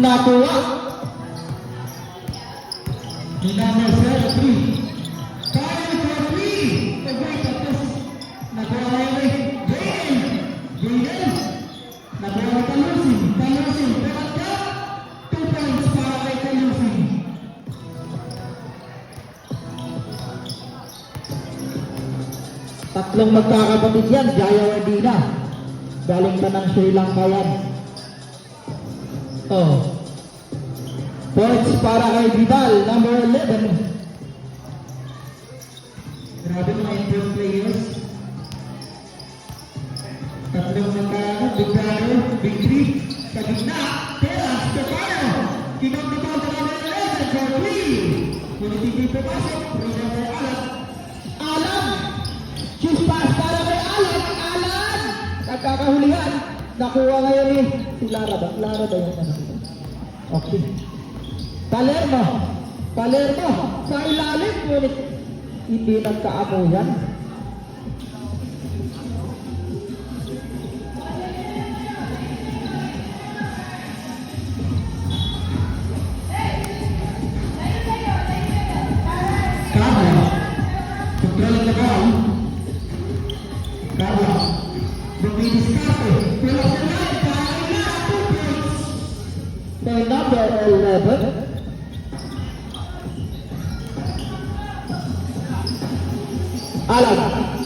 nakuha ni number 3. Kaya for 3. Okay, tapos nakuha ngayon eh. Jaden. Nakuha ni Talusin. Pelat ka. 2 points para kay Talusin. Tatlong magkakapatid yan, Jayawardena. Galing pa ng Sri Lanka yan. Oh. Points para kay Vidal, number 11. Grabe mga improved players. Tatlong magkakapatid, Big Brother, Big 3, sa gitna, Teras, Stefano. Kinong-kitong sa number 11 for 3. Kung hindi papasok, Rina for Alam. Choose pass para kay Alan. Nagkakahulihan. Nakuha ngayon eh. Si Lara ba? Lara ba yung ano? Okay. Palermo. Sa ilalim. Ngunit hindi nagkaamuyan. Carla. Control the ball. Carla. Bumidiskarte. Pero sa line, parang na 2 points. By number 11. Alan,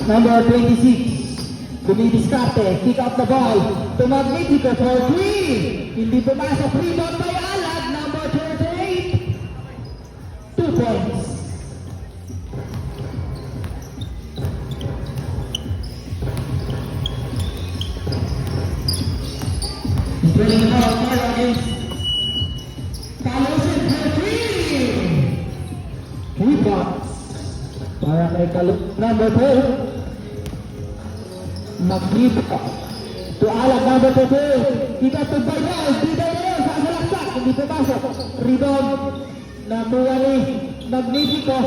number 26. Bumidiskarte. Kick out the ball. To Magnifico for 3. Hindi pumasok. Rebound by Alan, number 38. 2 points. Running the ball far against Talusin for 3. Rebounds para kay number 12. Magnifico to Alan, number 12. Kita to Baydal, sasalaksak, hindi pumasok. Rebound nakuha ni Magnifico.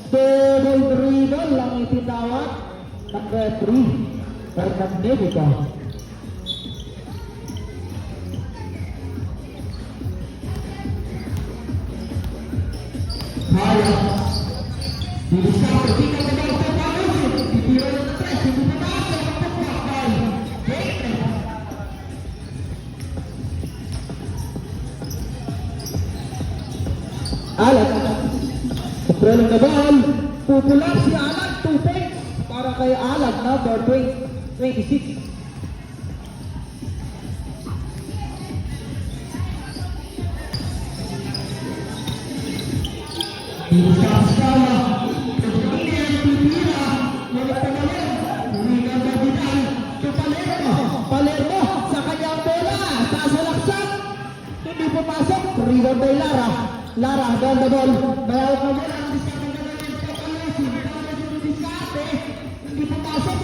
Double dribble lang itinawag number 3 for Magnifico. Maya, didiskarte, tingnan sa bawang sa Talusin. Titira na 3, hindi pumasok. Pagpapay. Alan, controlling the ball. Pupular si Alan, 2 points para kay Alan, number 26. Skala, kemudian titira, wala pemain, Rina Vidal, ke Palermo, sa kanyang bola, sasalaksak, hindi pumasok, rebound by Lara, down the ball, mayawag na bola, diskarte, hindi pumasok,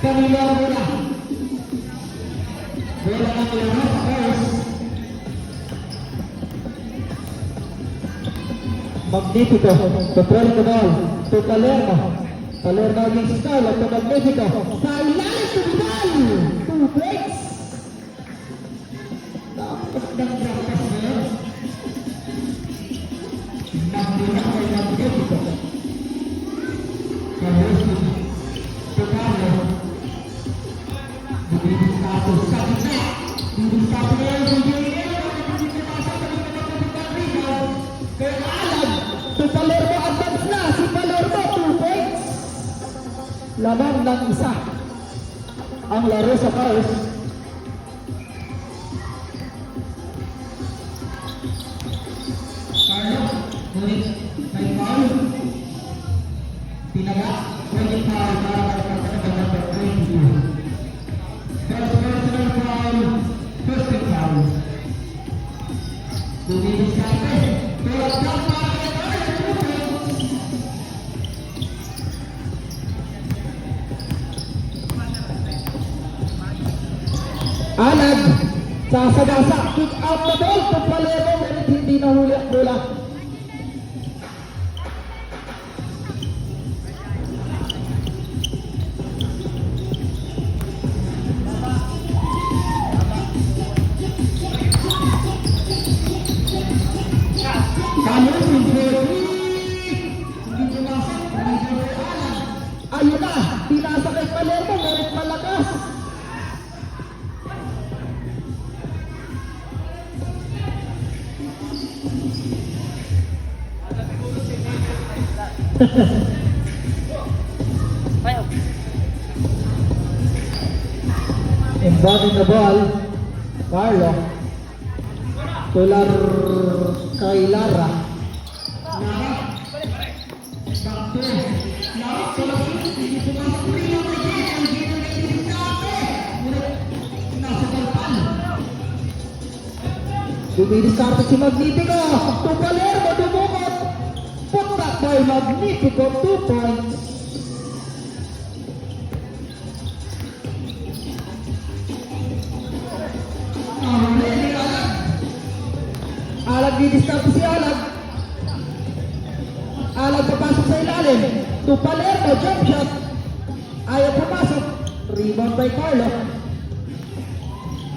kanila bola ng Laro, first, Magnifico, control the ball to Palermo against Skala to Magnifico. Sa ilalim to Vidal. 2 breaks. Dapat ng brakas na yun. Nagdulak kay Magnifico. Karosi to Carlo. Didiskarte sa gitna. Didiskarte na yun sa Jaden. Kaya Alan, to Palermo advance na. Si Palermo, 2 points. Laman ng isa ang laro sa Paris. Carlo, ngunit may foul. Pinaga, pwede foul para kay number 22. First personal foul, first foul. Bumidiskarte. Pero dapat para kay Paris, 2 points. Alan, sasagasa, kick out the ball to Palermo, ngunit hindi nahuli ang bola. Inbounding the ball. Carlo. Tular kay Lara. Dumidiskarte si Magnifico. To Palermo, dumukot. Put back by Magnifico, 2 points. Alag didiskarte si Alag. Alag papasok sa ilalim. To Palermo, jump shot. Ayaw pumasok. Rebound by Carlo.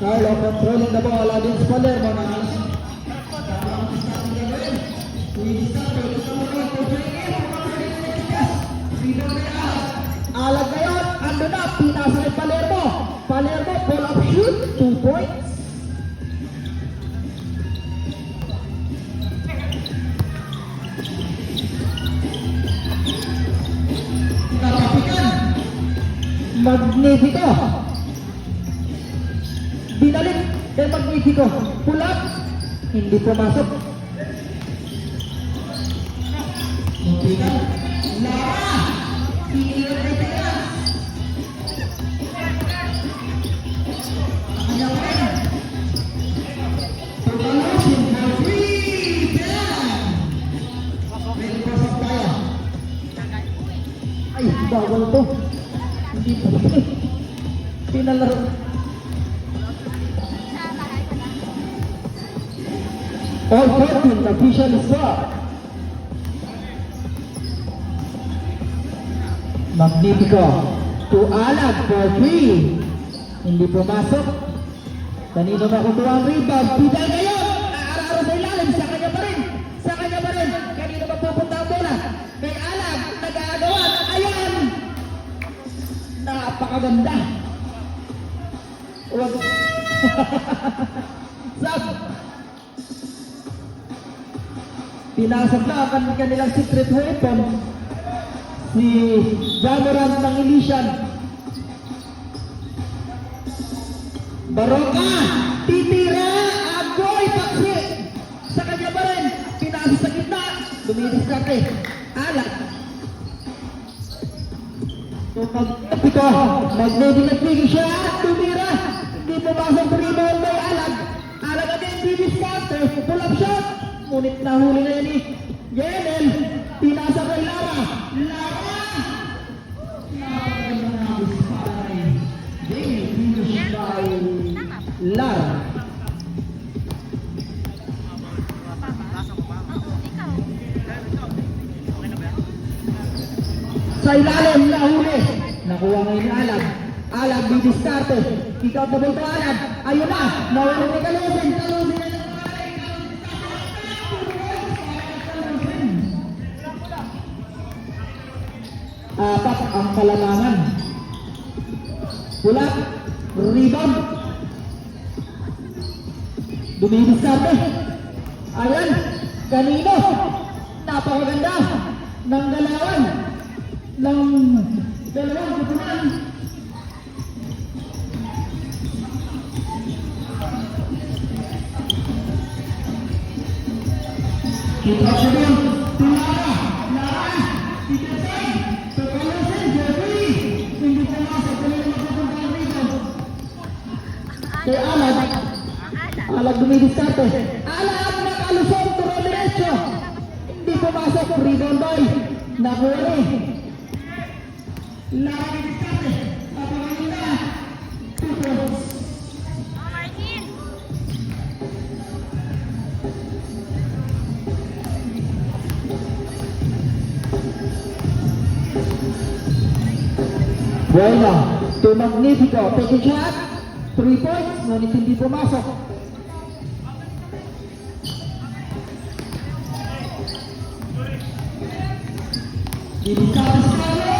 Carlo controlling the ball against Palermo na Alag ngayon, ando na, pinasa ni Palermo. Palermo, pull up shoot, 2 points. Magnifico. Binalik kay Magnifico. Pull up. Hindi pumasok. Lara! Pinilot ay kaya! Kanya pa rin! Pagkalusin for free! Yan! May pasok tayo. Ay, bawal to. Hindi pa. Pinalaro. All 14 official stop. Magnifico to Alag for 3. Hindi pumasok. Kanino makukuha ang rebound? Pidal ngayon! Aararo sa ilalim. Sa kanya pa rin. Sa kanya pa rin. Kanino mapupunta ang bola? Kay Alag. Nag-aagawa. Ayan! Napakaganda. Huwag. Sab. Pinasok na ang kanilang secret weapon. Si Jamorant ng Elysian. Baroka! Titira! Agoy! Paksi! Sa kanya pa rin. Pinasok sa gitna. Dumidiskarte. Alag. Pito, nagbibigat-bigil siya, tumira, hindi pumasok rebound by Alag. Alag agad didiskarte, pull up shot, ngunit nahuli na yan ni Yenel, pinasa kay Lara. Lara! Napakaganda na dispatch. They finish by Lara. Sa ilalim, nahuli. Nakuha ngayon ni Alag. Alag, didiskarte. Kick out the ball to Alag. Ayun na, nahuli ni Kalusin. Kalusin na apat ang kalamangan. Pulak, rebound. Dumidiskarte. Ayan, kanino? Napakaganda ng galawan ng dalawang kutunan. kita sebelum Lara, Lara, tiga poin, Kalusin Jeffrey, hindi pumasok kaya magpupunta rito. Kay Alag. Alag dumidiskarte. Alag nakalusot to derecho. Hindi pumasok. Rebound by Nahuli. Lara diskarte, napakaganda. Tutos. Buena. To Magnifico. Take a shot. 3 points. Ngunit hindi pumasok. Didiskarte si Carlo,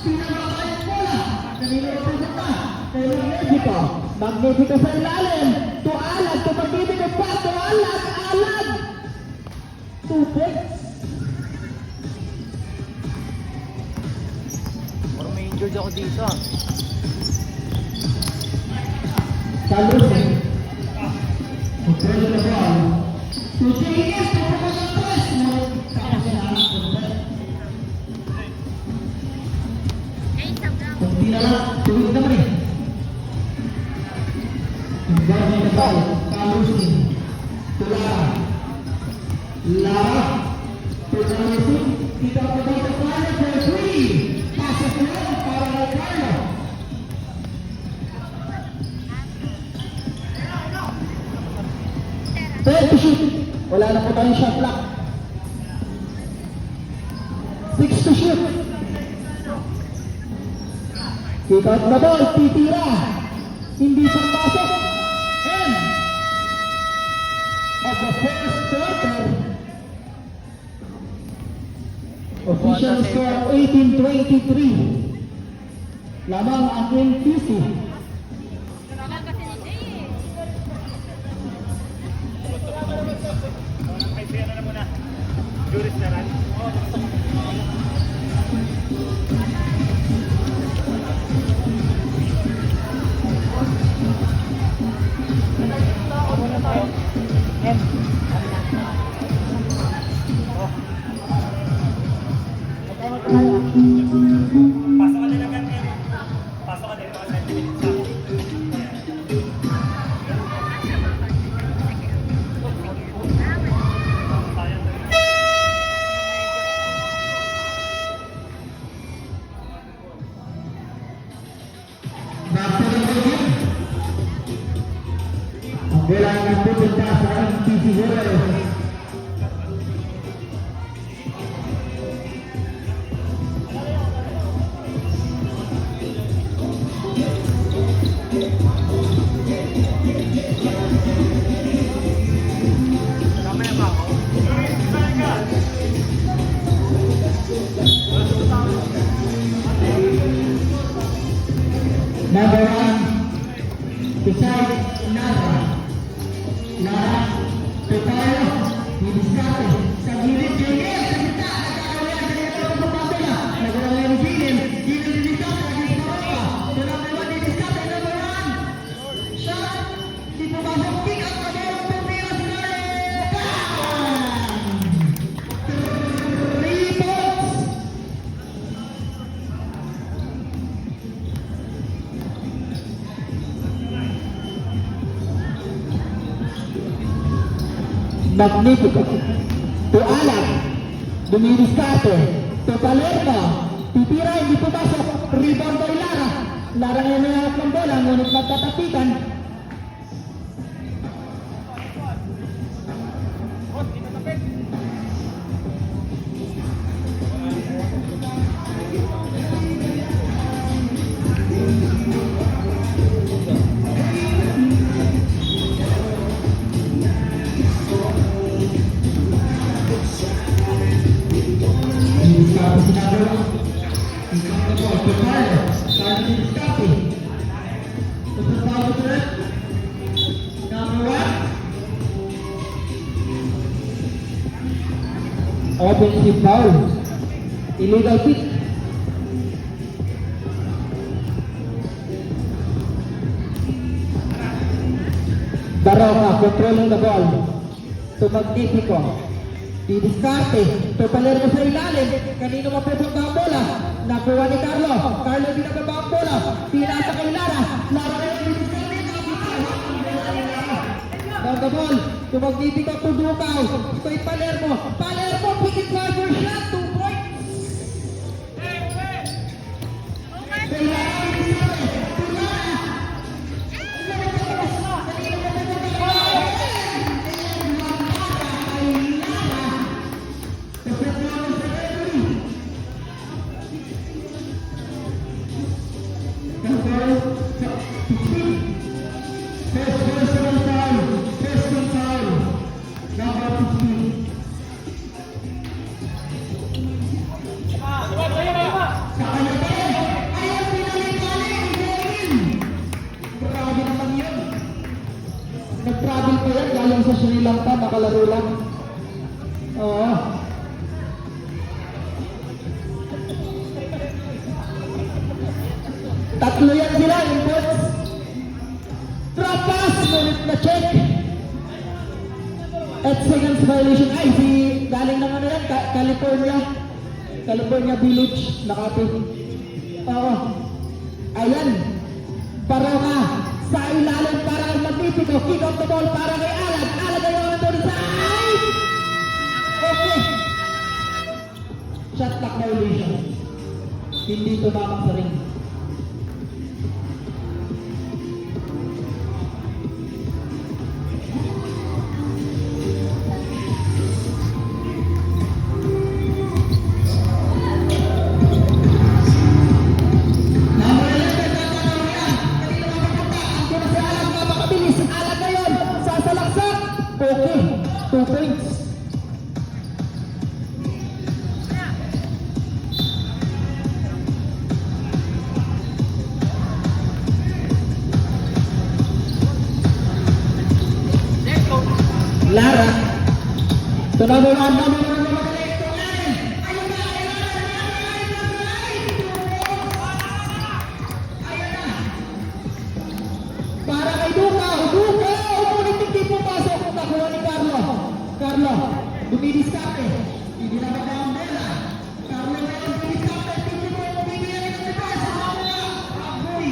pinababa yung bola, kanina pupunta, kay Magnifico. Magnifico sa ilalim. To Alag. To Magnifico pa. To Alag. Alag. 2 points. dito. Carlos, control the ball. To JS, tapos ang press. Tapos na ang control. Kung di na lang, tuwid naman eh. Control the ball. Carlos, to Lara. Lara, to Carlos, kita ko ba sa Carlo for 3. Pasok na para kay Carlo. Third to shoot. Wala na po tayong shot clock. 6 to shoot. Kick out na ball. Titira. Hindi pagpasok. End of the first quarter. Official score 18-23. Lamang ang NPC. Pasok ka din agad yan. Pasok ka din mga 20 minutes ako. Ang bola ay napupunta sa NPC Warriors. Number 1, beside Lara. Lara, Peparo, Bibisato, sa gilid, Junior, sa gitna, nagkakawayan, sa gitna ng pagpapala, nagkakawayan ni Jilin, Jilin, Bibisato, naging Paropa, sa number 1, Bibisato, number 1, shot, di pumasok, pick up, kabawang pumira si Lare, bang! 3 points! Magnifico. To Alan. Dumidiskarte. To Palermo. Titira, hindi pumasok. Rebound by Lara. Lara ngayon may hawak ng bola, ngunit magtatapikan. Didiskarte si number 1. Ikaw na po, to Carlo. Carlo Didiskarte. To Pagpapalo threat. Number 1. Offensive foul. Illegal kick. Baroka controlling the ball. To Magnifico. Didiskarte. To Palermo sa ilalim. Kanino mapupunta ang bola? Nakuha ni Carlo. Carlo binababa ang bola. Pinasa kay Lara. Lara ngayon Didiskarte. Down the ball. To Magnifico to Dukaw. Kay Palermo. Palermo pick it for shot. 2 points. Kay Lara Didiskarte. To Lara. Nag-travel pa yan, galing sa Sri Lanka, nakalaro lang. Oo. Tatlo yan sila, imports. Drop pass, ngunit na check. At seconds violation. Ay, si galing ng ano yan, California Village, Makati. Oo. Ayan. Paroka sa ilalim para kay Magnifico. Kick off the ball para kay Alag. Alag ay mga doon sa side. Okay. Shot clock violation. Hindi tumamak sa ring. Okay, 2 points. Lara. So number one. Para kay Duka. Umulit hindi pumasok. Nakuha ni Carlo. Dumidiskarte. Hindi na magkakambela. Carlo ngayon dumidiskarte. Hindi mo bibigyan ng iba sa mga apoy.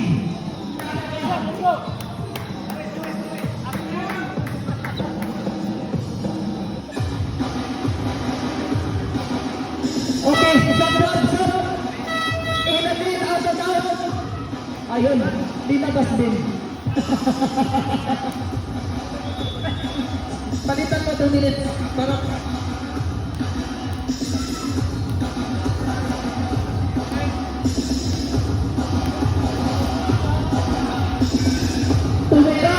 Okay, stop. In a bit, out of out. Ayun, linabas din. Palitan mo 2 minutes para Tumira,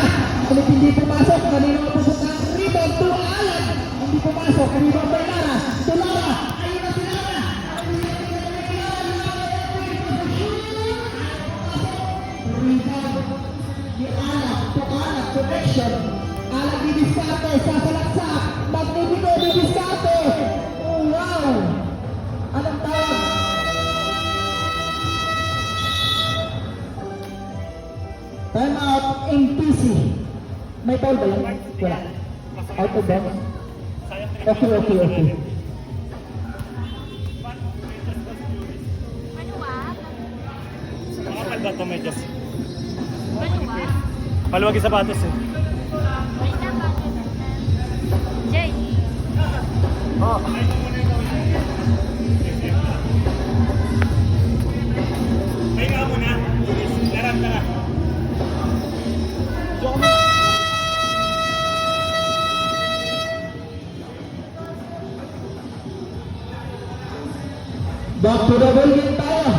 kulit hindi pumasok, kanina mapusok ng rebound to Alan, hindi pumasok, rebound by Lara, to Lara, ayun na si Lara, rebound ni Alan, to Alan, connection, Alan didiskarte, sasalaksak, Magnifico didiskarte, oh wow, anong tawag? Time out in PC. May foul ba yun? Wala. Out of bounds? Okay. Kapag ba ito medyo? Maluwag? Maluwag yung sapatos eh. May tama. Jay. Oh. May nga muna. Larang ka na. Back to the ball game tayo.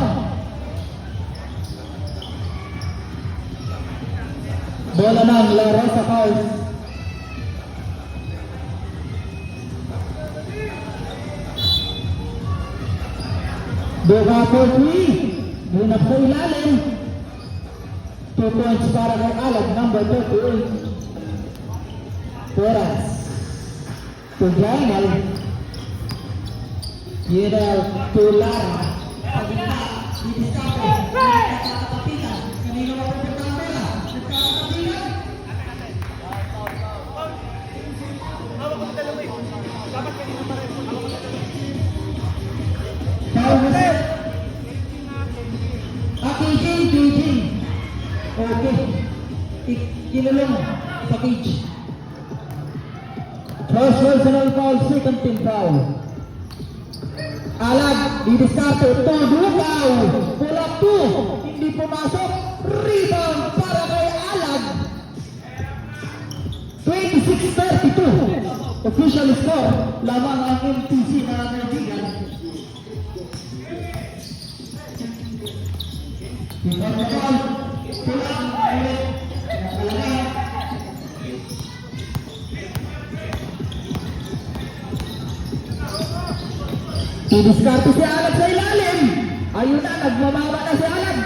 Bola ng Lara sa foul. Duga for 3. Bunap sa ilalim. 2 points para kay Alag, number 38. Torres. To Jamal. Yedel to Lara. Kijing. Okay. Kinulong sa cage. First personal foul, second team foul. Alag, didiskarte, Dugaw, pull up 2, hindi pumasok, rebound para kay Alag. 26-32, official score, lamang ang MTC na naibigan. Pull up, ulit, nakalagay. Didiskarte si Alag sa ilalim. Ayun na, nagmamama na si Alag.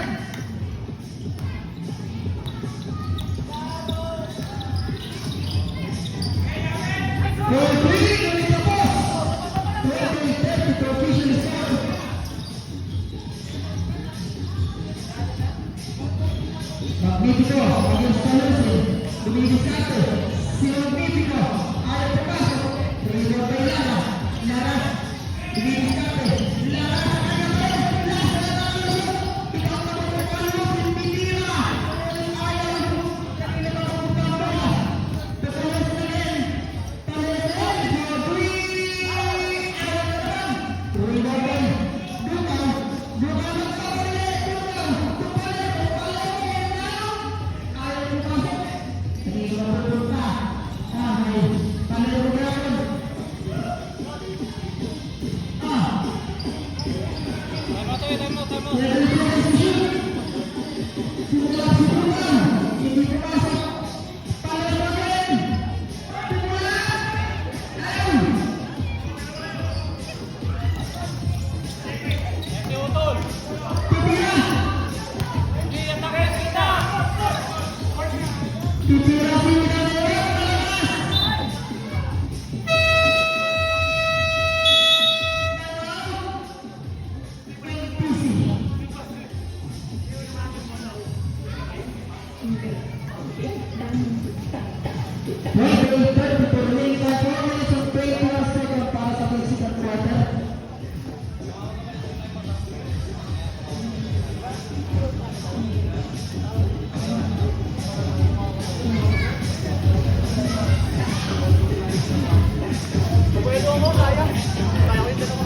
Pwede mo, kaya. Kaya ko yung dalawa.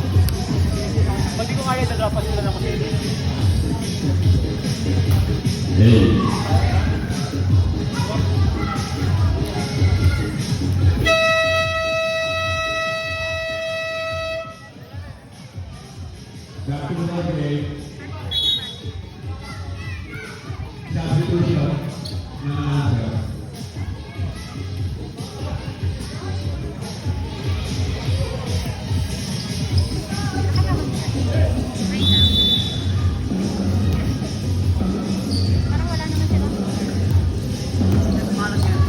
Pag di ko kaya, dadrapan sila na ko sila. Sabi ko na rin, sabi ko siya na answer. Parang wala naman sila.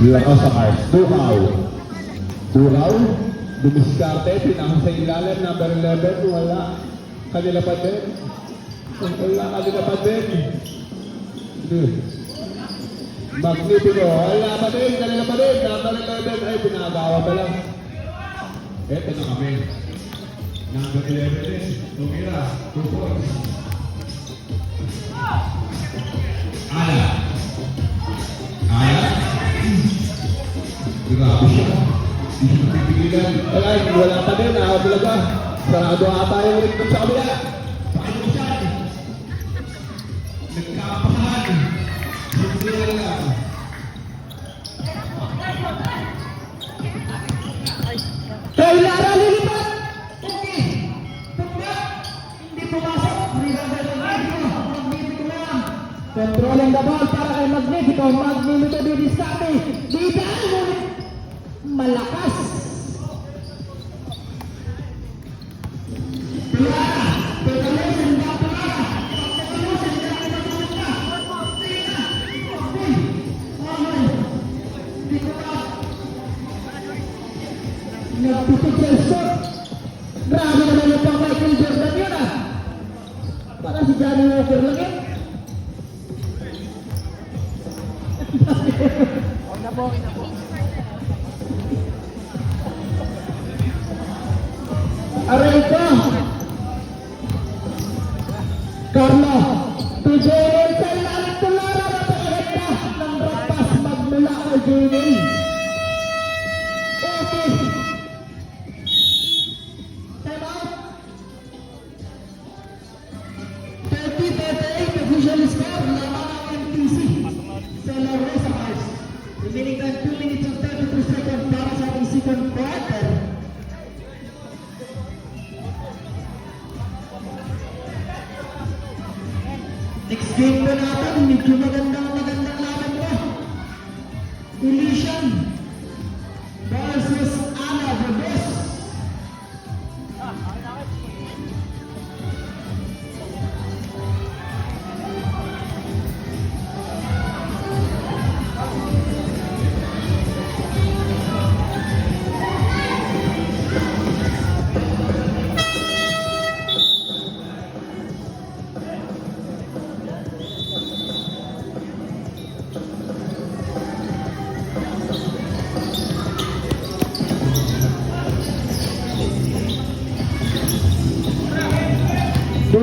Lakas sa card. Tuhaw. Dumiskarte. Pinakang sa ilalim. Number 11. Wala. Kanila pa din. Wala kanila pa din. Magnifico. Wala pa din. Kanila pa din. Number 11. Ay, pinagawa pa lang. Eto na kami. Number 11 din. Tumira. 2 points. Ala. Ala. Grabe siya. Hindi siya pipigilan. Ay, wala pa din. Nakabulaga. Sarado ata yung ring sa kabila. Paano siya? Nagkakapasahan. Sumira lang. Kay Lara lilipat! Okay. Tumba. Hindi pumasok. Magnifico lang. Controlling the ball para kay Magnifico. Magnifico didiskarte. Bidaan ngunit malakas. Nagtutog sa shot. Grabe naman yung pang Michael Jordan yun ah. Para si Johnny Walker lang yun. Aray ko. Carlo. Tujuin sa ilalim ko Lara na pagkakita ng rapas magmula kay Jimmy. Okay. Time out. 30-38 official score. Laman ang MTC. Sa laro sa Mars. Remaining time 2 minutes and 32 seconds para sa ating second quarter. Next game po natin, medyo magandang laban po. Elysian versus Ana Verbes.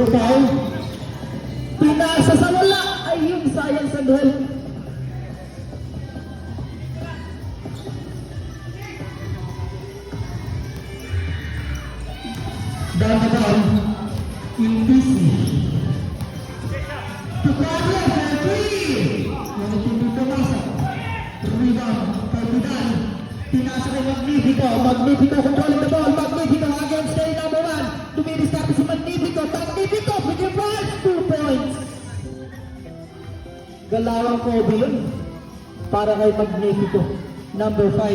Puro foul. Pinasa sa wala. Ayun, sayang sa duel. Down the ball. In PC. To Pablo for three. Ngunit hindi pumasok. Rebound. Pagbidan. Pinasa kay Magnifico. Magnifico controlling the ball. Magnifico against the number 1. Tumidiscarte si Magnifico. Magnifico with your ball. 2 points. Galawang Kobe yun. Para kay Magnifico. Number 5.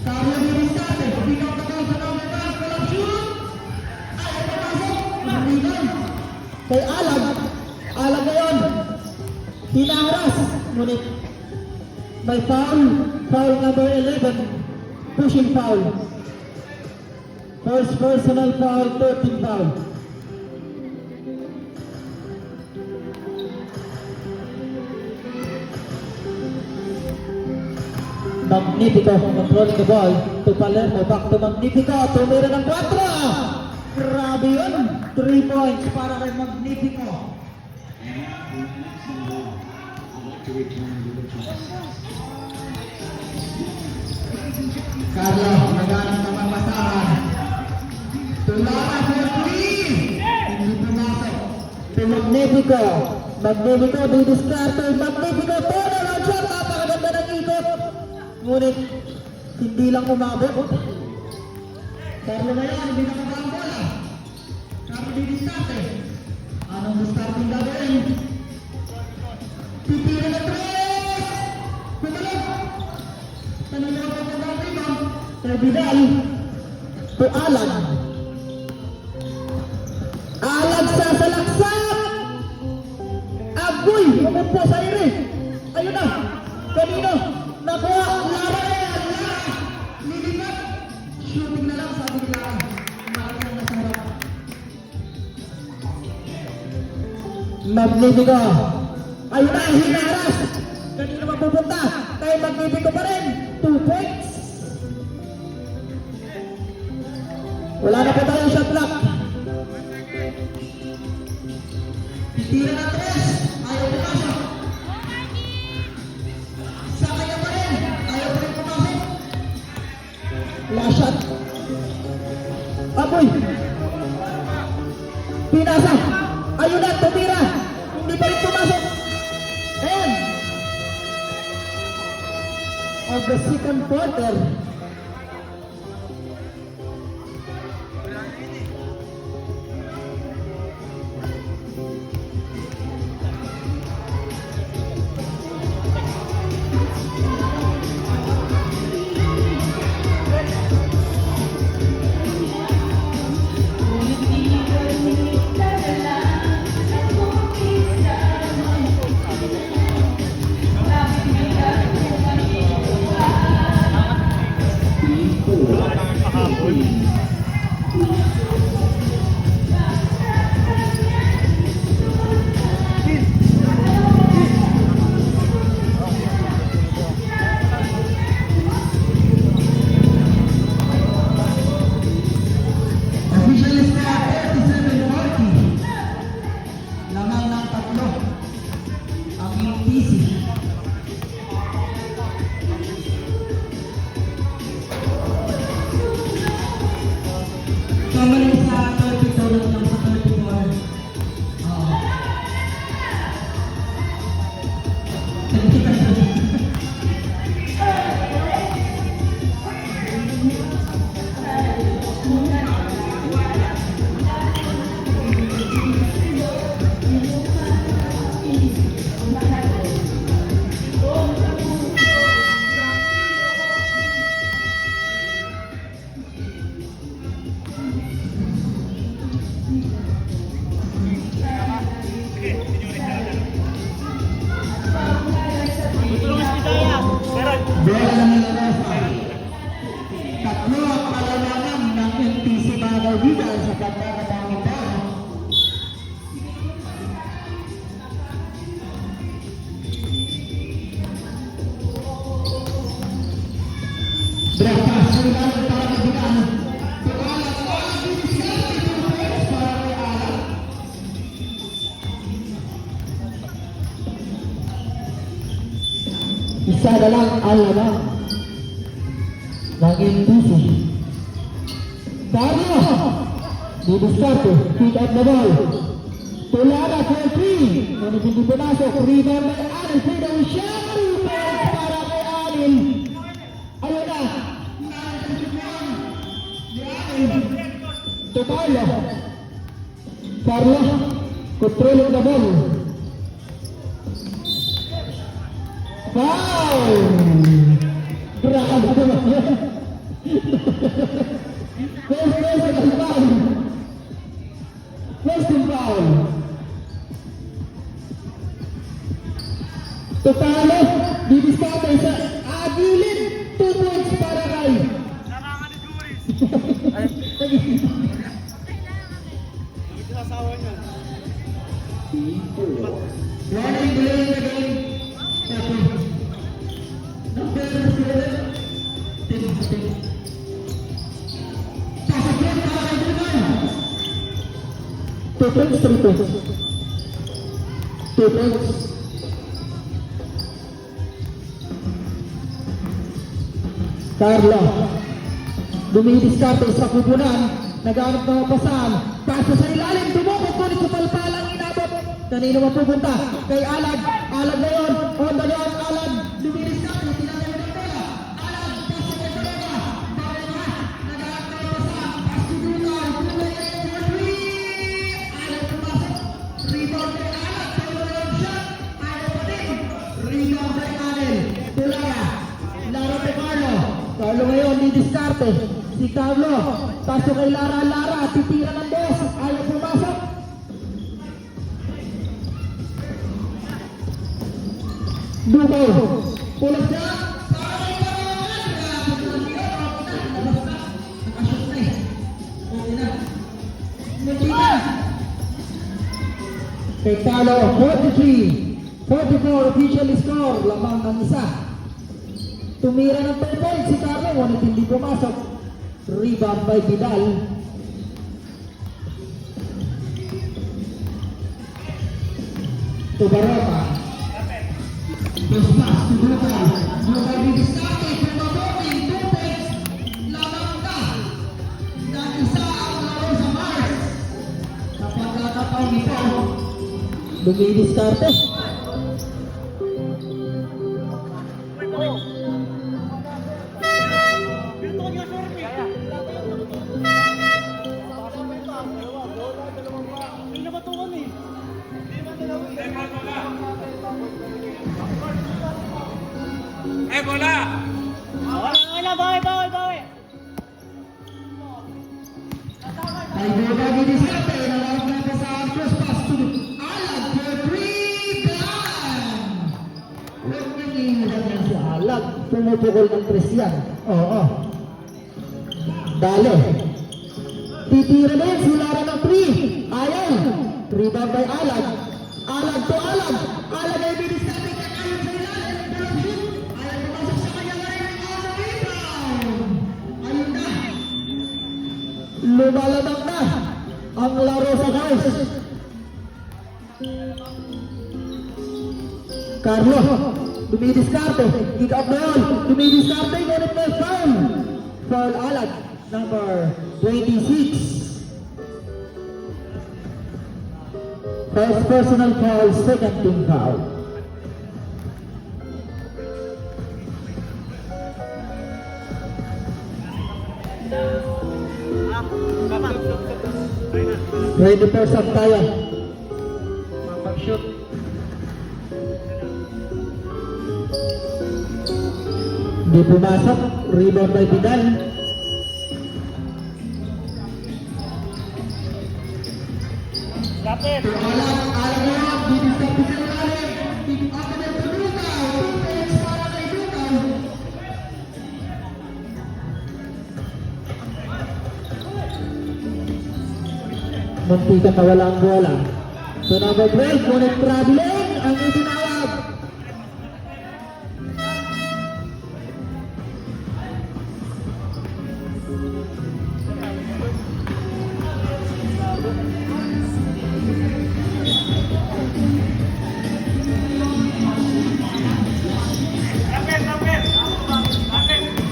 Carlo Diristate. Bigyan ka daw sa number 1. Walang shoot. Ay, pumasok. Rebound. Kay Alag. Alag ngayon. Pinaharas. Ngunit may foul. Foul number 11. Pushing foul. First personal foul. 13 foul. Magnifico controlling the ball to Palermo. Back to Magnifico. Tumira ng 4. Grabe yun. 3 points para kay Magnifico. Carlo, naghanap ng mapasahan. Tularan for three. Hindi pumasok. To Magnifico. Magnifico didiskarte. Magnifico total ang shot. Napakaganda ng ikot. Ngunit hindi lang umabot. Carlo ngayon, hindi nakabang bola. Carlo Diristate. Anong starting gagawin? Titira na tres! Pumalog! Tanong na ako ng rebound. Kay Vidal. To Alag. Alag sa salaksak. Agoy. Umupo sa ire. Ayun na. Kanino? Nakuha. Lara na yan! Lara! Lilipat! Shooting na lang, sabi ni Lara. Umakit lang nasa harap. Magnifico. Ayun na. Hinaras. Kanino mapupunta? Kay Magnifico pa rin. 2 points. Wala na po tayong shot clock. Titira na tres! Ayaw pumasok! Sa kanya pa rin! Ayaw pa rin pumasok! Last shot. Apoy. Pinasa. Ayun na, tumira. Hindi pa rin pumasok. And of the second quarter. Official score 37-40. Lamang ng 3 ang UTC. Kamali sa 32 lang sa 34. Oo. Tutulungan si Daya. Meron. Bola ng Rosa. 3 ang palawanan ng NPC mga kaibigan sa pagkakataong ito. Breakfast, sila ang para kaibigan. Isa na lang ang lamang ng NBC. Carlo, didiskarte, pick up the ball. Tulala for 3. Ngunit hindi pumasok. Rebound by Allen. Fredo shot. 2 points para kay Allen. Ayun na. To Carlo. Carlo, controlling the ball. Foul! Grabe naman yan. First foul. First foul. Totalo, didiskarte sa agilid. 2 points para kay. Narangan ni Juris. Ito na asawa niya. Running delay in the game. Number 7. Pasok yan para kay Dugan. 2 points, 3 points. 2 points. Carlo, dumidiskarte sa kubunan, naghanap ng pasahan, pasa sa ilalim, dumukot ngunit sa palpalang inabot. Kanino mapupunta? Kay Alag. Alag na yun. On the ground, Alag. Dumidiskarte, tinatawag ng bola. Alag, pasa kay Palpa. Bawal na. Naghanap ng pasahan. Pass to Dugan. Dugan for 3. Alag pumasok. Rebound kay Alag. Palpalang shot. Ayaw pa din. Rebound kay Alag. Tulaya. Laro kay Carlo. Carlo ngayon, didiskarte. Si Carlo. Pasok kay Lara. Lara, titira ng boss. Ayaw pumasok. Dugo. Pulang siya. Kay Carlo, 43. 44 official score. Lamang ng isa. Tumira ng 2 points si Carlo, ngunit hindi pumasok. Rebound by Vidal. To Barota. Dos pass to Dugal. Dugal didiskarte from the bowling. 2 points. Lamang ka. Dahil isa ang laro sa Mars. Kapag nakataon nito, dumidiskarte. Bola! Wala, bawi! ay Dugal didiskarte. Nalawag na pa sa first pass to Alag for 3. Bang! Huwag nangingilan yan si Alag. Pumupukol ng tres yan. Oo. Dale. Titira na yun. Sulara ng 3. Ayaw. Rebound by Alag. Alag to Alag. Alag ay didiskarte. Kakayon sa ilalim. Pulang shoot. Ayaw pumasok sa kanya na rin ang rebound. Ayun na. Lumalabang na ang laro sa house. Carlo, dumidiskarte. Kick out na yun. Dumidiskarte. Ngunit may foul. Foul Alag. Number 26. First personal foul. Second team foul. Ready for Santayan. Mag-shoot. Hindi pumasok. Rebound by Vidal. Lapit! Alag na. Didiskarte sa ilalim. Pick up na to Dugal. 2 points para kay Dugal. Muntikan na wala ang bola. So number 12, ngunit traveling ang itinawag.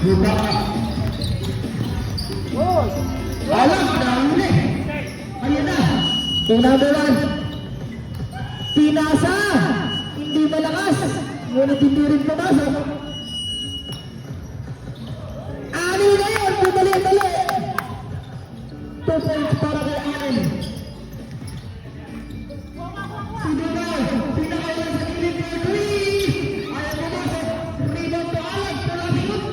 Buka. Alam, nahuli. Ayan na. Yung number 1. Pinasa. Hindi malakas. Ngunit hindi rin pumasok. Ani na yun. Bumali-bali. 2 points para kay Ani. Si Dugal. Pinakalan sa gilid for 3. Ayaw pumasok. Rebound to Alag. Palasikot.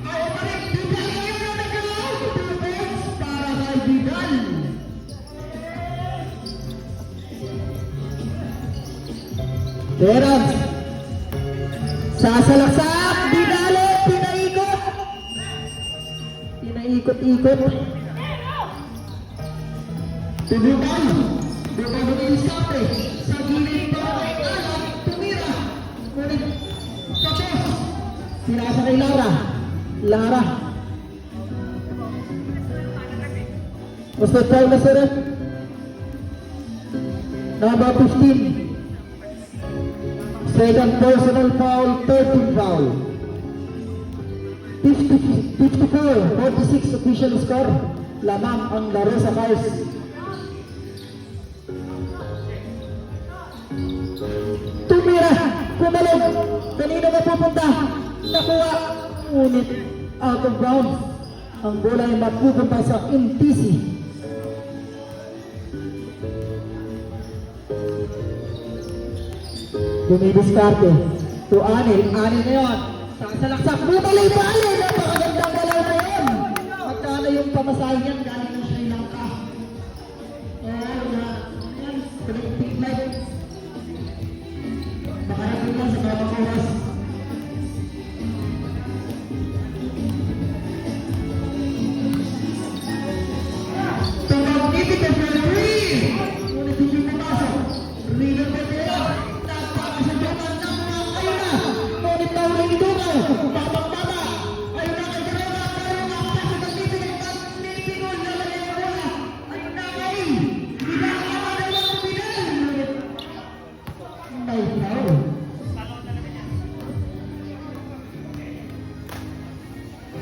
Ayaw pa rin. Dugal ngayon na nag-out. 2 points para kay Dugal. Terans. Sasalaksak. Dinalo. Pinaikot. Pinaikot-ikot. Si Dugal. Dugal umiiskate. Sa gilid para kay Alag. Tumira. Ngunit tapos. Pinasa kay Lara. Lara. Gusto tayo na sir. Number 15. Second personal foul, 13 foul. 54-46 official score. Lamang ang laro sa Cars. Tumira, kumalog. Kanina mapupunta. Nakuha. Ngunit out of bounds. Ang bola ay mapupunta sa MTC. Dumidiskarte. To Anil. Anil na yun. Sasalaksak. Bumali-bali. Napakagandang galaw na yun. Magkano yung pamasahe niyan galing ng Sri Lanka. Yan. Connecting flight. Makarapin lang sa bawang oras. Tumawag dito ka for 3. Ngunit hindi pumasok. River Petera. Nagpapasagatan ng mga kayo na. Ngunit nahuli ni Dugal. Babang-baba. Ayun na kay Corona. Pero nakapasok ang dito ng pag-nipingon na lang yung bola. Ayun na kay. Hindi na ang ama na lang kuminan. May foul.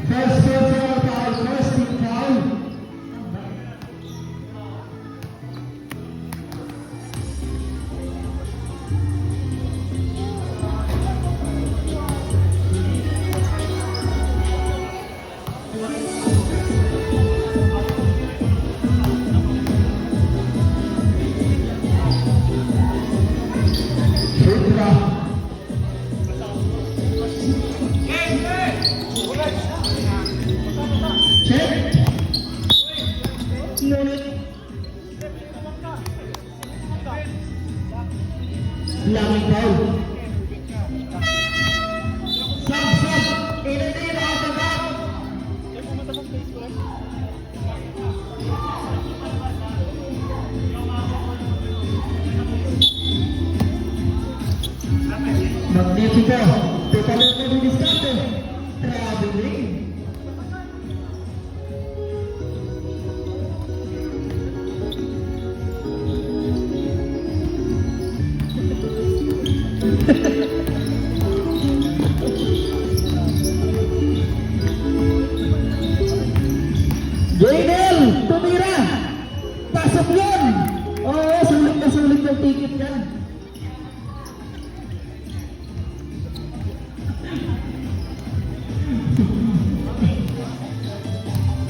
First personal foul. First team foul. Sutra. Check. Ngunit. Langit foul. Sub. In and in, out of bounds. Magnifico. Tutalon na ni Diskarte. Traveling. Jainel, tumira. Pasok yun. Oo, sulit na sulit yung ticket yan.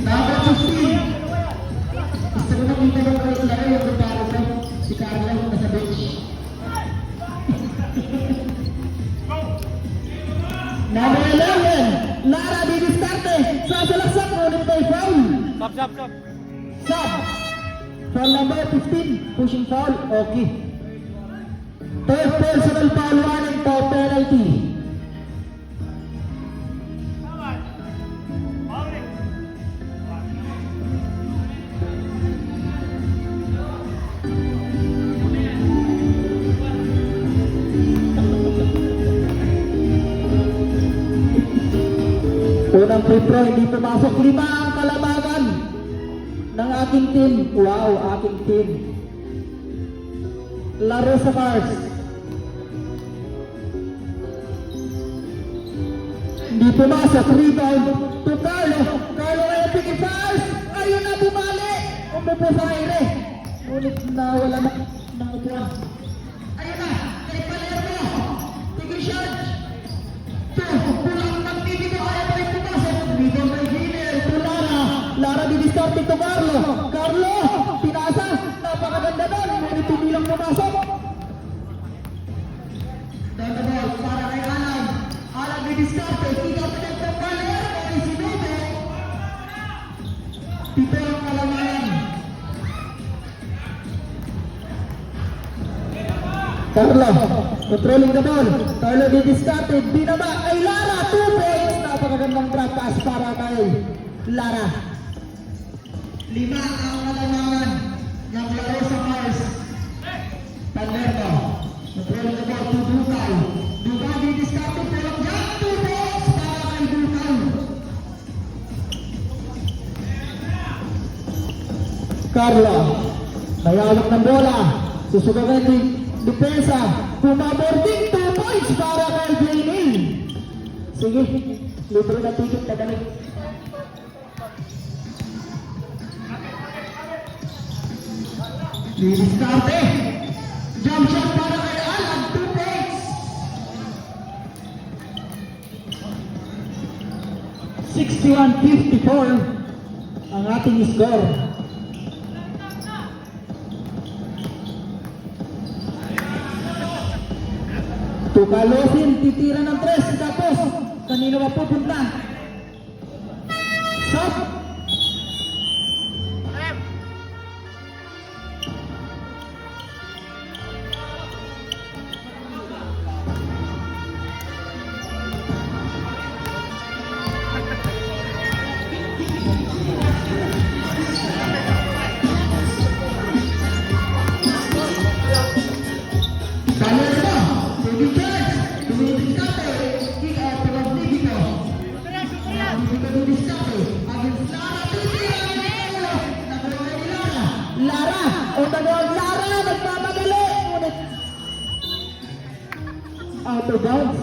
Number 15. Gusto ko nakita ng kayo laro yung reparo ko. Si Carlo nasa bench. Number 11, Lara Didiskarte. Sasalaksak, ngunit may foul. Stop. Sub. Foul number 15, pushing foul. Okay. Third personal foul, warning to penalty. Unang free throw, hindi pumasok. 5 ang kalabagan ng ating team. Wow, ating team. Laro sa Cars. Hindi Hindi pumasok, rebound to Carlo. Carlo ngayon picking fouls. Ayun na bumali. Umupo sa aire. Ngunit nawala na ng upuan. Ayun na, kay Palermo. Tigil shot. Pulang nagtitito, ayaw pa rin pumasok. Rebound by Giner. To Lara. Lara didiscarding to Carlo. Carlo, tinasa. Napakaganda doon. Ngunit hindi lang pumasok. Down the ball para kay Alan. Alan didiskarte. Kita pa rin ng Palermo. Ay sinuto. Pito ang kalamayan. Carlo, controlling the ball. Carlo didiscarte. Binaba ay Lara. 2 points. Napakagandang drop pass para kay Lara. 5 ang kalamayan ng laro sa Mars. Palermo. Controlling the ball to Ducal. Ducal didiskarte. Pero yan 2 points para kay Ducal. Carlo, mayawak ng bola. Susugagan din depensa. Pumabording 2 points para kay Jamie. Sige, libre na ticket na galing. Didiskarte. Jump shot para kay Alan. 2 points. 61-54 ang ating score. Tukalosin, titira ng 3, tapos kanino mapupunta? Shot! Palermo. Tigil shot. Didiskarte. Kick out to Magnifico. Magnifico didiskarte. Against Lara. Titira. Nakuha ni Lara. Lara! O tagawag Lara! Nagmamadali! Ngunit out of bounds.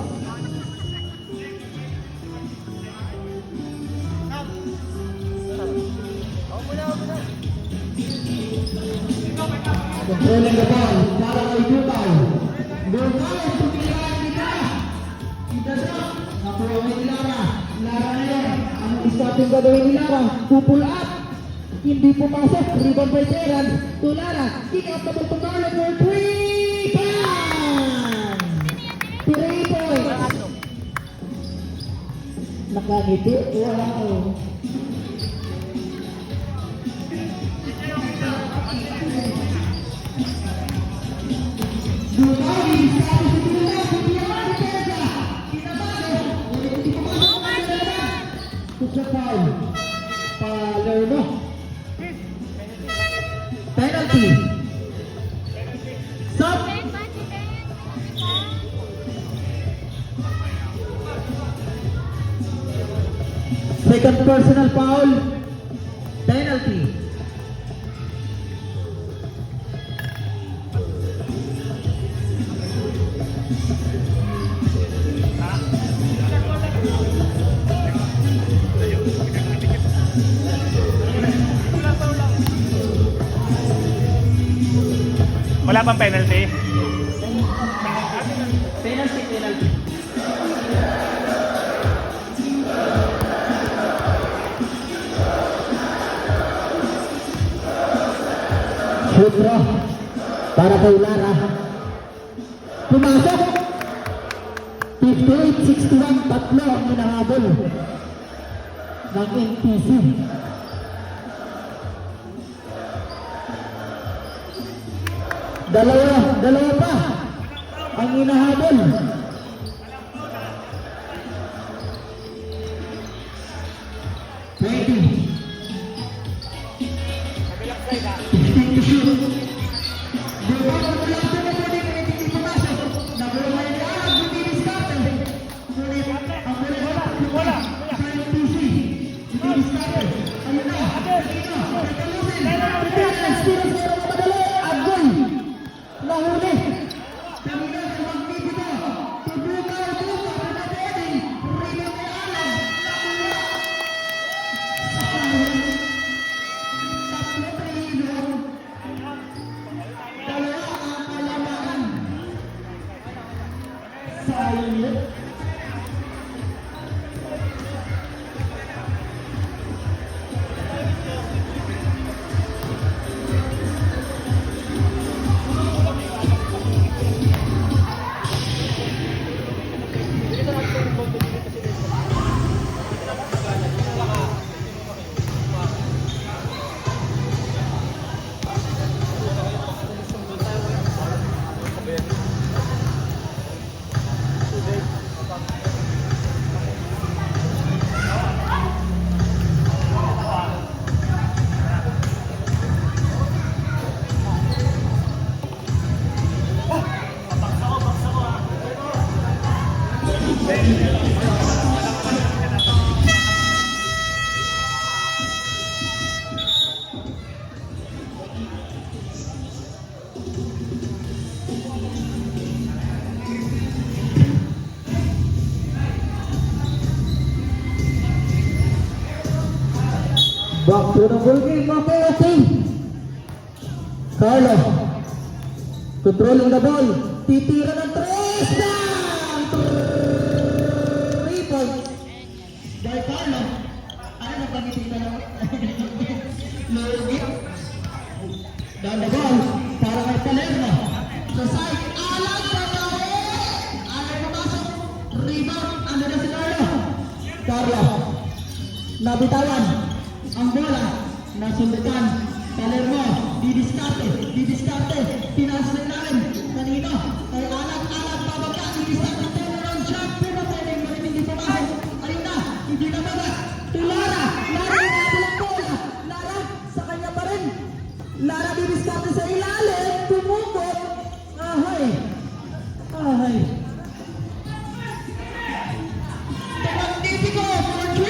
Controlling the ball para kay Ducal. Ducal. Tumilaan kita. Kita drop. Nakuha ni Lara. Lara na yun. Ang starting gagawin ni Lara, pull up. Hindi pumasok, rebound by Teran. To Lara, kick out na to Carlo for 3 points! 3 points! Nakangiti, wow! Ducal. Didiskarte. Tumilaan. Tumilaan. Depensa. Kinabalo. Ngunit hindi pumasok ang dalawa. Took the foul. Palermo. Penalty. Stop. Second personal foul. Penalty. Wala pang penalty. Penalty, penalty. Shoot draw para kay Lara. Pumasok. 58-61, tatlo ang hinahabol ng NPC. Dalawa pa ang hinahabol. Back to the ball game, okay. Carlo. Controlling the ball. Titira ng tres. Three points. By Carlo. Ano na pag-itita na? Lugit. Down the ball. Para kay Palermo. Sa side. Alag sa tawe. Alag pumasok. Rebound. Ano na si Carlo? Carlo. Nabitawan. Ang bola. Nasundutan. Palermo. Didiskarte. Tinaas na ilalim. Kanino? Kay Alag. Bababa. Didiskarte. Turnaround shot. Pero pwedeng hindi pumasok. Ayun na. Hindi na baba. Lara yung kabilang bola. Lara, sa kanya pa rin. Lara didiskarte sa ilalim. Tumukot. Ahay. Magnifico for 3.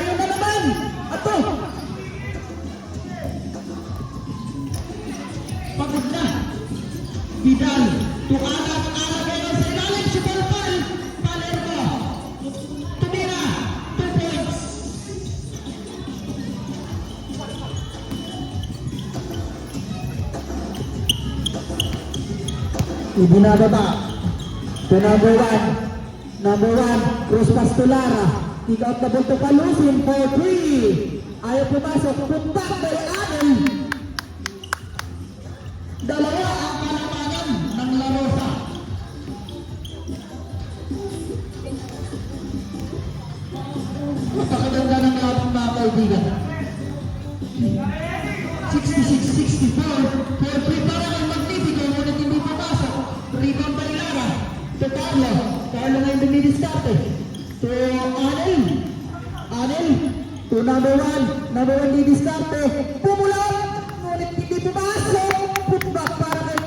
Ayun na naman. Ato. Pagod na. Vidal. Alag ngayon sa ilalim. Si Palpal. Palermo. Tumira. 2 points. Ibinababa. To number one, cross pass to Lara. Kick out the ball to Palusin for 3. Ayaw pumasok. Put back by Adel. Dalawa ang palamanan ng Larosa. Napakaganda ng laban mga kaibigan. 66-64. 4-3 para kay Magnifico. Ngunit hindi pumasok. Rebound by Lara. To Carlo. Carlo ngayon dumidiskarte. To Anel. To number one didiskarte. Pumulan. Ngunit hindi pumasok. Put back para kay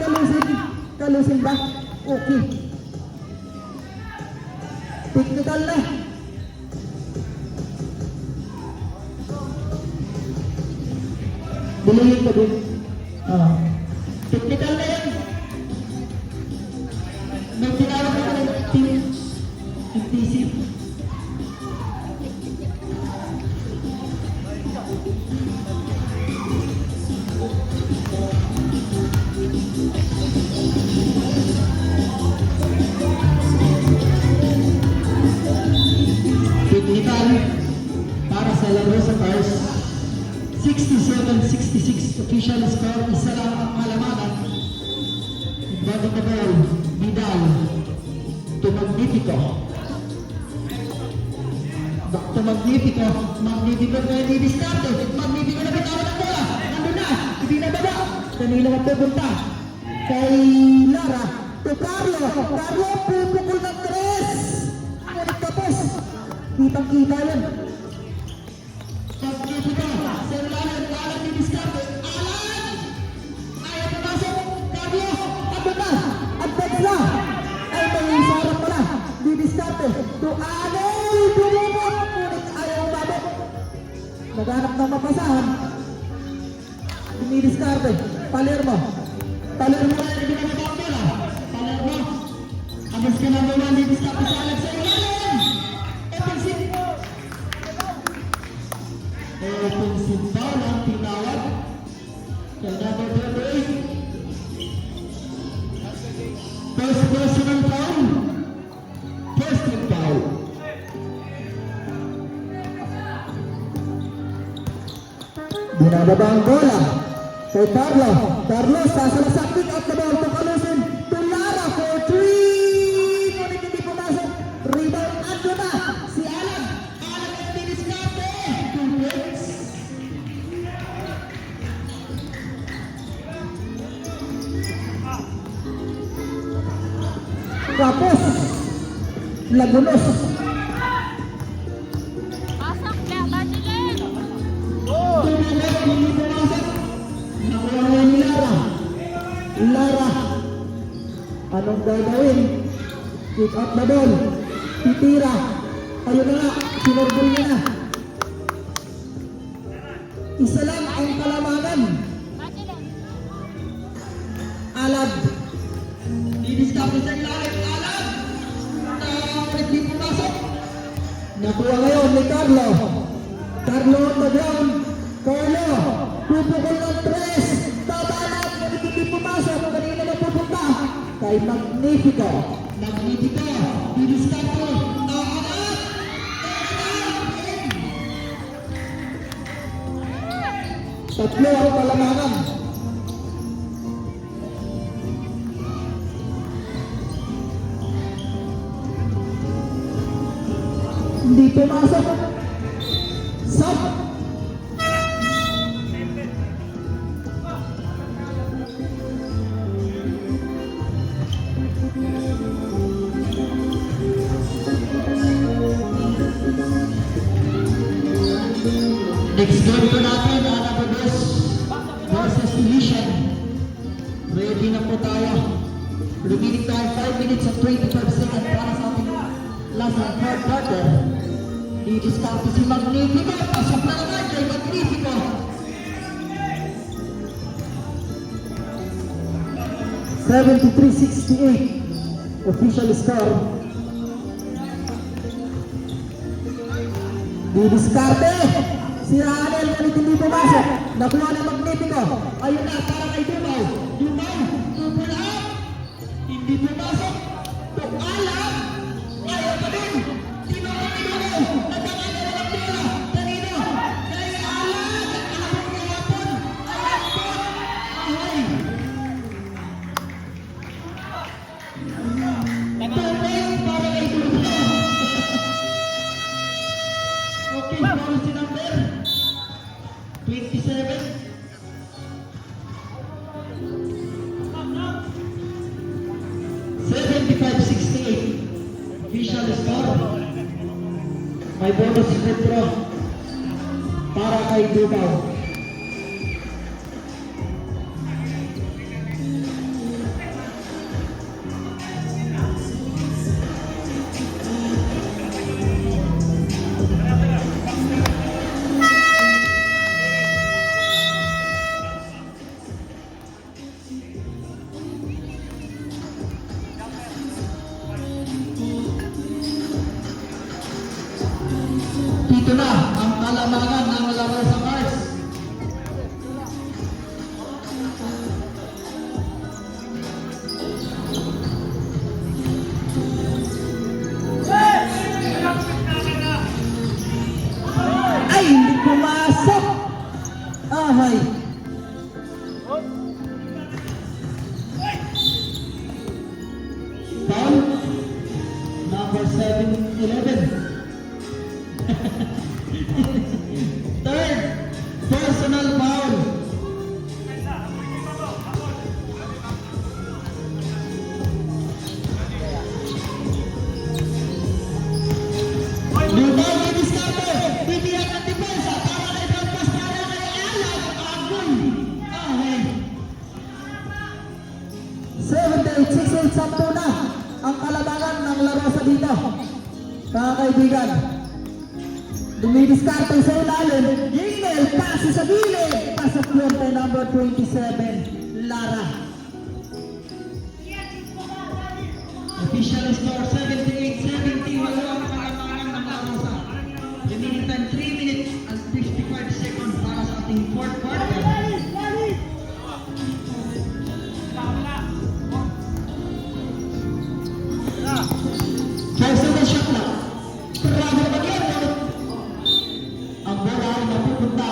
Kalusin ba? Okay. Technical na. Buluyin ko din. Ah. Technical na yan. May tinawag na ng team. TC. Technical para sa Larosa Cars. 67-66 official score. Isa lang ang kalamanan. Body the ball. Vidal. To Magnifico. Back to Magnifico. Magnifico na didiskarte. Magnifico na bitawan ang bola. Nandun na. Hindi na baba. Kanina magpupunta. Kay Lara. To Carlo. Carlo, pupukul ng tres. Ngunit tapos. Kitang-kita yan. Magnifico. Sa ilalim. Alag didiskarte. Alag! Ayaw pumasok. Carlo. Abot na. Advance na. Ay, may sarap pala. Didiskarte. To Adel. Tumubot. Ngunit ayaw umabot. Naghanap ng mapasahan. Dinidiskarte. Palermo. Palermo na hindi na mabang bola. Palermo. Agos ka na bola. Didiskarte sa Alag sa ilalim. Offensive foul ang tinawag. Kaya number 38. First personal foul. First team foul. Binababa ang bola. Kay Carlo. Carlo, sasalasak. Pick out the ball to Kalusin. To Lara for 3. Ngunit hindi pumasok. Rebound. Ando na. Si Alan. Alag ang didiskarte. 2 points. Tapos. Lagunos. Pasok ka, Badilin! Tumawag, hindi pumasok. Nakuha ni Lara. Lara. Anong gagawin? Kick out the ball. Titira. Ayun na nga. Sinurbol niya na. Isa lang ang kalamanan. Badilin! Alab. Didiskarte sa ilalim. Alag. Ngunit hindi pumasok. Nakuha ngayon ni Carlo. Carlo on the ground. Carlo, pupukol ng tres. Tama na, hindi pumasok. Kanina na pupunta. Kay Magnifico. Magnifico, didiskarte, aangat! Tatlo ang kalamangan. Hindi pumasok. Stop. Next game po natin, Anabagos versus Elysian. Ready na po tayo. Remaining time, 5 minutes and 25 seconds para sa ating last and third quarter. Didiskarte si Magnifico. Pasok na naman kay Magnifico. $73-68 official score. Didiskarte. Si Ranel ngunit hindi pumasok. Nakuha ng Magnifico. Ayun na, para kay Dumaw. Dumaw, pull up. Hindi pumasok. Tukalang. Ayaw pa din. Tinuloy. Nagkakala na ng bola. Kanino? Kay Alan. Alan ng hapon. Alan po. Ahoy. Tubig para kay Dumaw. Okay, foul si number 27. Official score. May bonus free throw para kay Dumaw. Dito na ang kalamangan ng laro sa Mars. Ay, hindi pumasok. Ahay. Foul. Number 7-11. Third, personal foul. Dumaw na diskarte. Bibigyan ng depensa para na itampas para kay Alan. Agoy. Ahay. 78-68 sampo na ang kalabangan ng laro sa dito. Mga kaibigan, dumidiskarte sa ilalim. Yingel, pasi sa gilid. Pasok yun kay number 27, Lara. Official score 78-70. Wala ang kalamangan ng laro sa remaining time 3 minutes and 55 seconds para sa ating fourth quarter. Personal shot na. Travel ba yan? Ang bola ay napupunta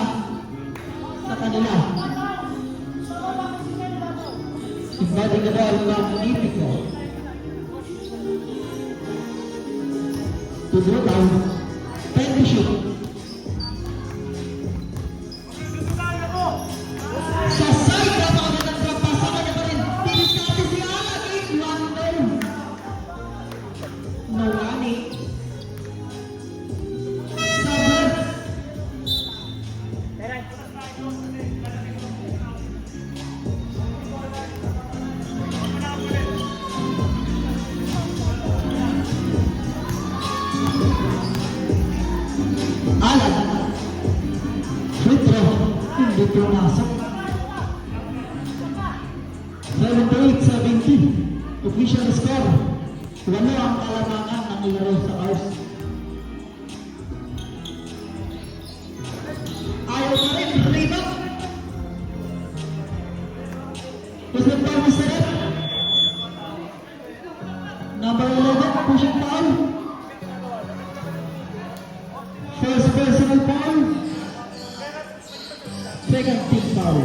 sa kanila. Inviting the ball ng Magnifico. To draw down. 10 to shoot. Sa side, napakagandang drop pass. Sa kanya pa rin. Didiskarte si Alan. One down. Nawani. Sabar. Alan. Free throw. Hindi pumasok. 78-70. Official score. Wala ang kalamangan ng laro sa Ars. First personal foul. Second team foul.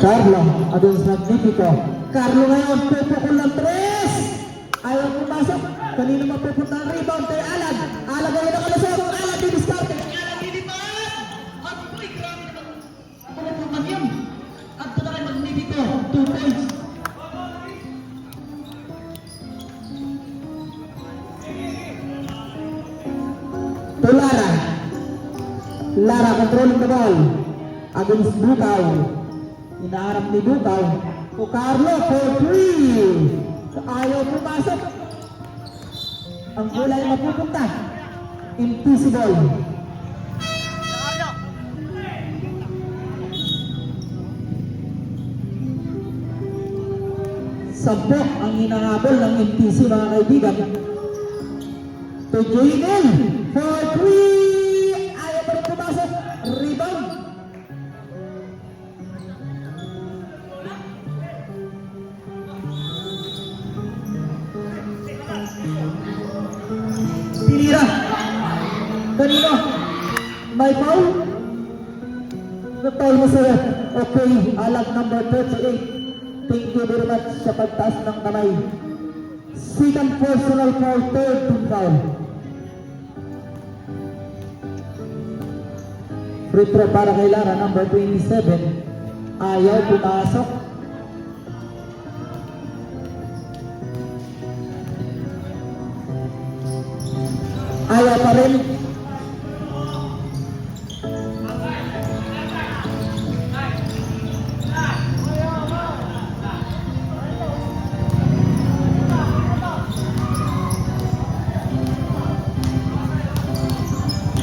Carlo, against Magnifico. Carlo ngayon, pupukol ng 3. Ayaw pumasok. Kanino mapupunta ang rebound kay Alan. Alan ngayon ang kalusot. Alan didiskarte. Alan dilipan! At uy, grabe naman. Pumupukan yun. At ito na kay Magnifico. 2 points. To Lara. Lara controlling the ball. Against Bukaw. Inaharap ni Bukaw. To Carlo for 3. Ayaw pumasok. Ang bola ay mapupunta. Invisible. Sampo ang hinahabol ng MTC mga kaibigan. To Jainel for 3. Ayaw pa rin pumasok. Rebound. Tinira. Kanino? May foul? Na-foul mo sa'yo. Okay, alag number 38. Thank you very much sa pagtaas ng kamay. Second personal foul, third team foul. Free throw para kay Lara, number 27. Ayaw pumasok. Ayaw pa rin.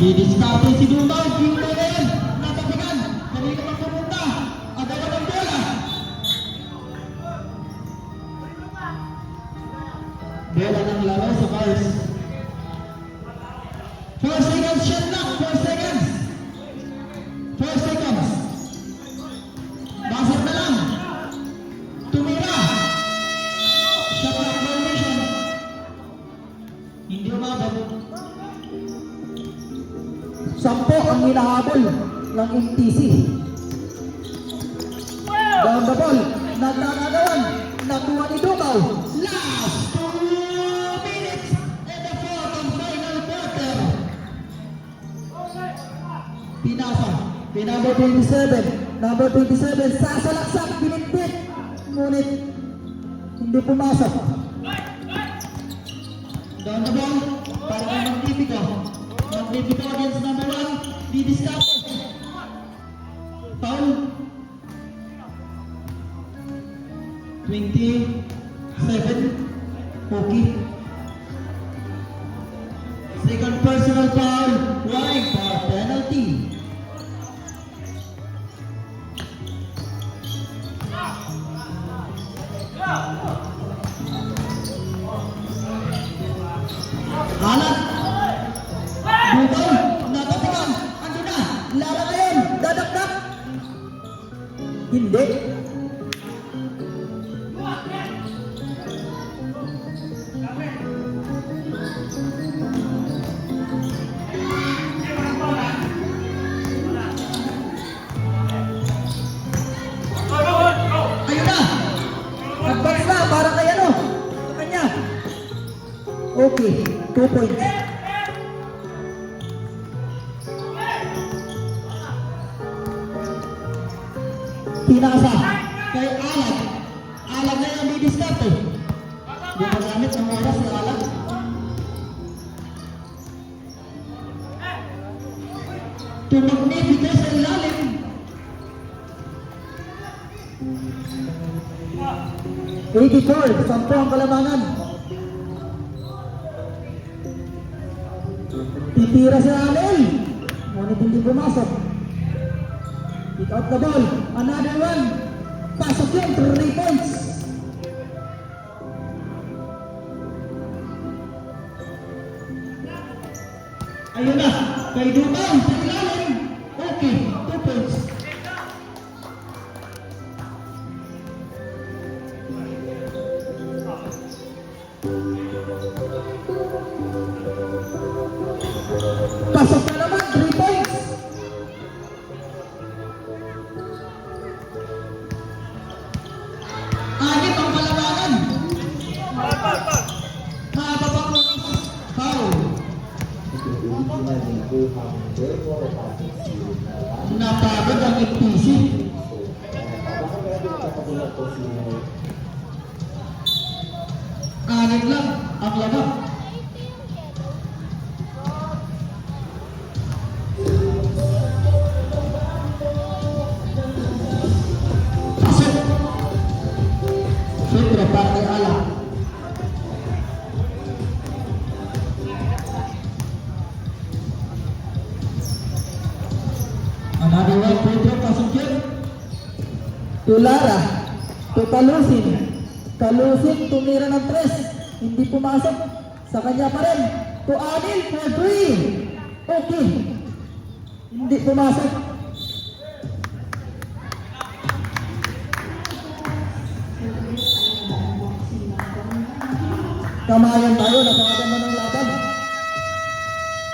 Didiskarte si Dumaw. Yung bola yan. Natapikan. Kanina pa pumunta. Agawan ng bola. Bola ng laro sa Cars. 4 seconds shot lang. 4 seconds. 4 seconds. Basag na lang. Tumira. Shot clock violation. Hindi umabot. Sampo ang hinahabol ng MTC. Down the ball. Nagkakagawan. Nakuha ni Dumaw. Last 2 minutes and the fourth and final quarter. Pinasa. Number 27. Number 27. Sasalaksak. Pinipit. Ngunit hindi pumasok. Down the ball. Para kay Magnifico. Magnifico against number 1. Didiskarte. Foul. 27. Okay. Second personal foul. Right for penalty. Alat. Bukaw. Natatikan. Ando na. Lara ngayon. Dadakdak. Hindi. Ayun na. Advance na. Para kay ano. Sa kanya. Okay. 2 points. Pinasa kay Alat. Alat na yung didiskarte. Gumagamit ng oras si Alat. To Magnifico sa ilalim. Sampo ang kalamangan. Titira si Alel. Ngunit hindi pumasok. Pick out the ball. Another one. Pasok yun. 3 points. muna kay Dutang sa ilalim. Okay, 2 points. Pasok na naman, 3 points. Agit ang palabanan. Mahaba pa po. Foul. Napagod ang FPC. Anit lang ang labak. Pasok. Siyempre, parte ala. Another one, Pedro, pasok yun. Tulara, to Talusin. Talusin, tumira ng 3. Hindi pumasok. Sa kanya pa rin. To Anil for 3. Okay. Hindi pumasok. Kamayan tayo, napakaganda ng laban.